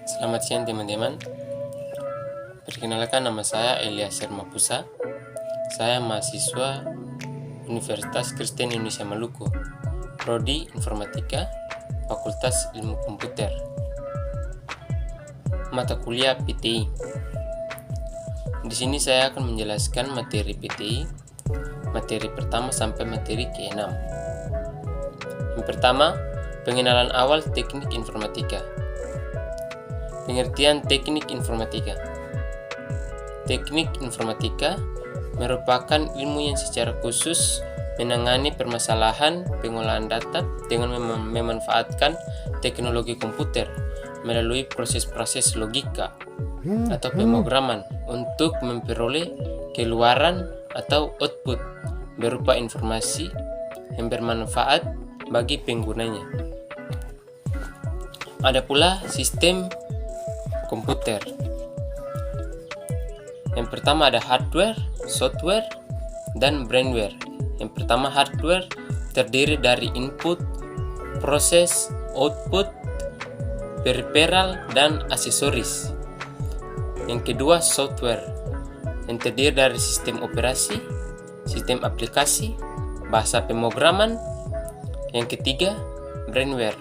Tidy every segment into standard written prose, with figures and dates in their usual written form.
Selamat siang teman-teman. Perkenalkan, nama saya Eliaser Mapusa. Saya mahasiswa Universitas Kristen Indonesia Maluku, Prodi Informatika, Fakultas Ilmu Komputer, mata kuliah PTI. Di sini saya akan menjelaskan materi PTI, materi pertama sampai materi ke-6. Yang pertama, pengenalan awal teknik informatika. Pengertian teknik informatika. Teknik informatika merupakan ilmu yang secara khusus menangani permasalahan pengolahan data dengan memanfaatkan teknologi komputer melalui proses-proses logika atau pemrograman untuk memperoleh keluaran atau output berupa informasi yang bermanfaat bagi penggunanya. Ada pula sistem komputer. Yang pertama ada hardware, software, dan brainware. Yang pertama hardware terdiri dari input, proses, output, peripheral, dan aksesoris. Yang kedua software yang terdiri dari sistem operasi, sistem aplikasi, bahasa pemrograman. Yang ketiga brainware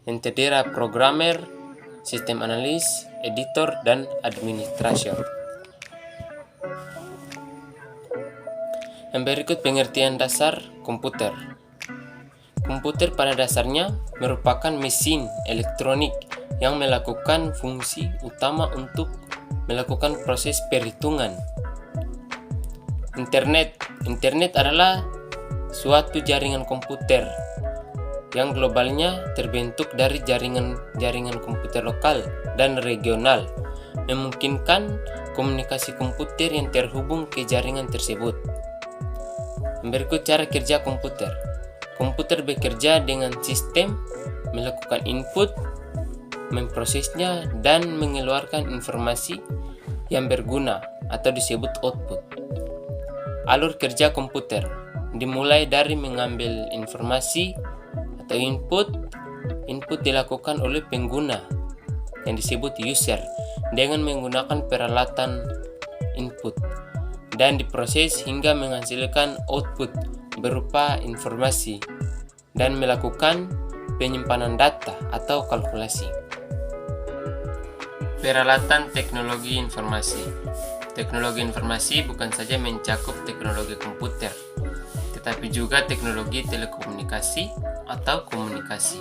yang terdiri dari programmer, sistem analis, editor, dan administrator. Yang berikut pengertian dasar komputer. Komputer pada dasarnya merupakan mesin elektronik yang melakukan fungsi utama untuk melakukan proses perhitungan. Internet adalah suatu jaringan komputer yang globalnya terbentuk dari jaringan komputer lokal dan regional, memungkinkan komunikasi komputer yang terhubung ke jaringan tersebut. Berikut cara kerja komputer. Komputer bekerja dengan sistem melakukan input, memprosesnya, dan mengeluarkan informasi yang berguna atau disebut output. Alur kerja komputer dimulai dari mengambil informasi atau input dilakukan oleh pengguna yang disebut user dengan menggunakan peralatan input dan diproses hingga menghasilkan output berupa informasi dan melakukan penyimpanan data atau kalkulasi. Peralatan teknologi informasi. Teknologi informasi bukan saja mencakup teknologi komputer, tetapi juga teknologi telekomunikasi atau komunikasi.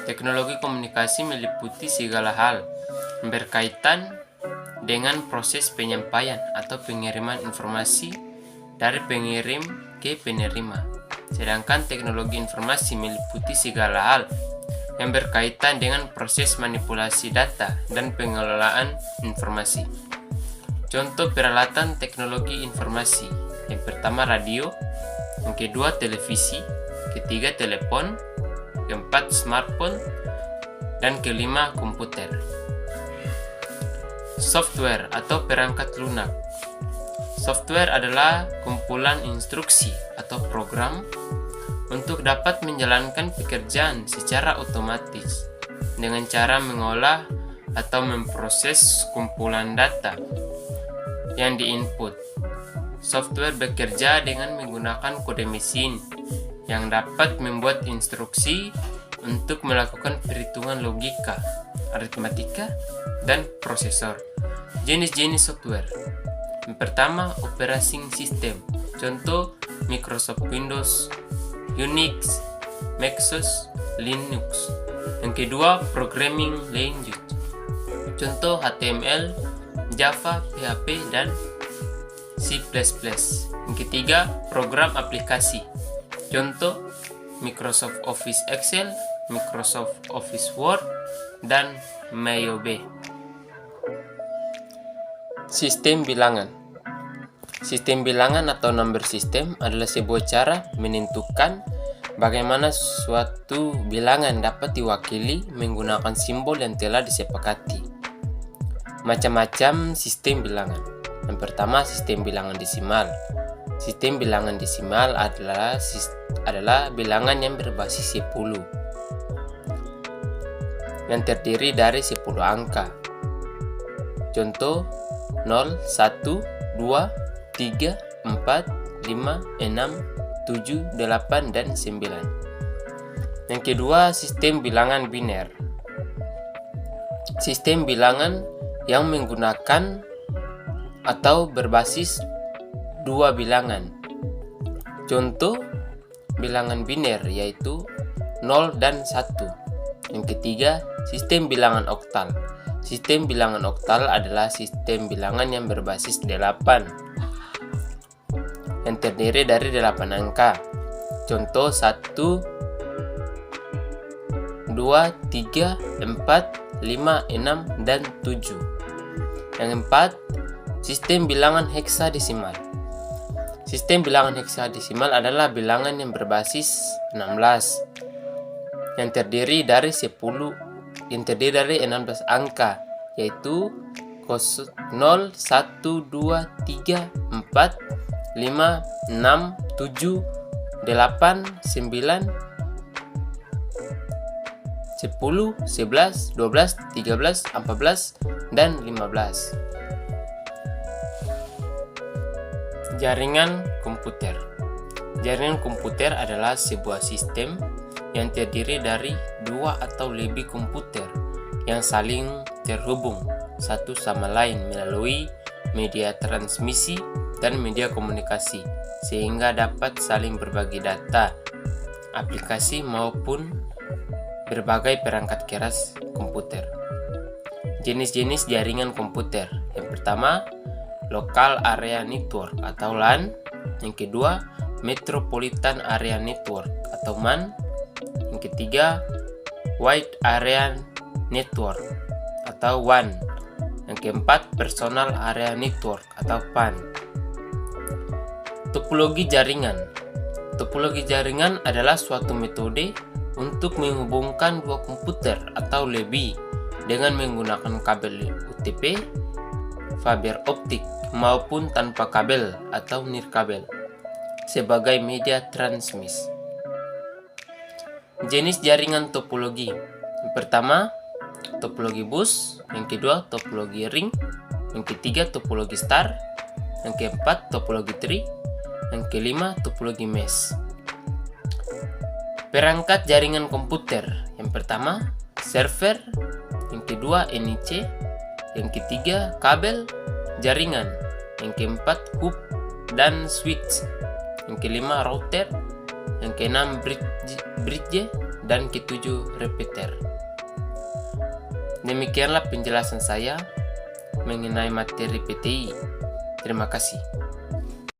Teknologi komunikasi meliputi segala hal yang berkaitan dengan proses penyampaian atau pengiriman informasi dari pengirim ke penerima. Sedangkan teknologi informasi meliputi segala hal yang berkaitan dengan proses manipulasi data dan pengelolaan informasi. Contoh peralatan teknologi informasi. Yang pertama radio, yang kedua televisi, ketiga telepon, keempat smartphone, dan kelima komputer. Software atau perangkat lunak. Software adalah kumpulan instruksi atau program untuk dapat menjalankan pekerjaan secara otomatis dengan cara mengolah atau memproses kumpulan data yang diinput. Software bekerja dengan menggunakan kode mesin yang dapat membuat instruksi untuk melakukan perhitungan logika, aritmatika, dan prosesor. Jenis-jenis software. Yang pertama, operating system. Contoh Microsoft Windows, Unix, MacOS, Linux. Yang kedua, programming language. Contoh HTML, Java, PHP, dan C++. Yang ketiga, program aplikasi. Contoh Microsoft Office Excel, Microsoft Office Word, dan Mayobe. Sistem bilangan. Sistem bilangan atau number system adalah sebuah cara menentukan bagaimana suatu bilangan dapat diwakili menggunakan simbol yang telah disepakati. Macam-macam sistem bilangan. Yang pertama, sistem bilangan desimal. Sistem bilangan desimal adalah bilangan yang berbasis 10. yang terdiri dari 10 angka. Contoh 0, 1, 2, 3, 4, 5, 6, 7, 8, dan 9. Yang kedua, sistem bilangan biner. Sistem bilangan yang menggunakan atau berbasis dua bilangan. Contoh bilangan biner yaitu 0 dan 1. Yang ketiga, sistem bilangan oktal. Sistem bilangan oktal adalah sistem bilangan yang berbasis 8 yang terdiri dari 8 angka. Contoh 1, 2, 3, 4, 5, 6, dan 7. Yang keempat, sistem bilangan heksadesimal. Sistem bilangan heksadesimal adalah bilangan yang berbasis 16 yang terdiri dari 16 angka, yaitu 0, 1, 2, 3, 4, 5, 6, 7, 8, 9, 10, 11, 12, 13, 14, dan 15. Jaringan komputer. Jaringan komputer adalah sebuah sistem yang terdiri dari dua atau lebih komputer yang saling terhubung satu sama lain melalui media transmisi dan media komunikasi, sehingga dapat saling berbagi data, aplikasi maupun berbagai perangkat keras komputer. Jenis-jenis jaringan komputer. Yang pertama, Local Area Network atau LAN. Yang kedua, Metropolitan Area Network atau MAN. Yang ketiga, Wide Area Network atau WAN. Yang keempat, Personal Area Network atau PAN. Topologi jaringan. Topologi jaringan adalah suatu metode untuk menghubungkan dua komputer atau lebih dengan menggunakan kabel UTP, fiber optik, maupun tanpa kabel atau nirkabel sebagai media transmisi. Jenis jaringan topologi. Yang pertama, topologi bus. Yang kedua, topologi ring. Yang ketiga, topologi star. Yang keempat, topologi tree. Yang kelima, topologi mesh. Perangkat jaringan komputer. Yang pertama, server. Yang kedua, NIC. Yang ketiga, kabel jaringan. Yang keempat, hub dan switch. Yang kelima, router. Yang keenam, bridge. Dan ketujuh, repeater. Demikianlah penjelasan saya mengenai materi PTI. Terima kasih.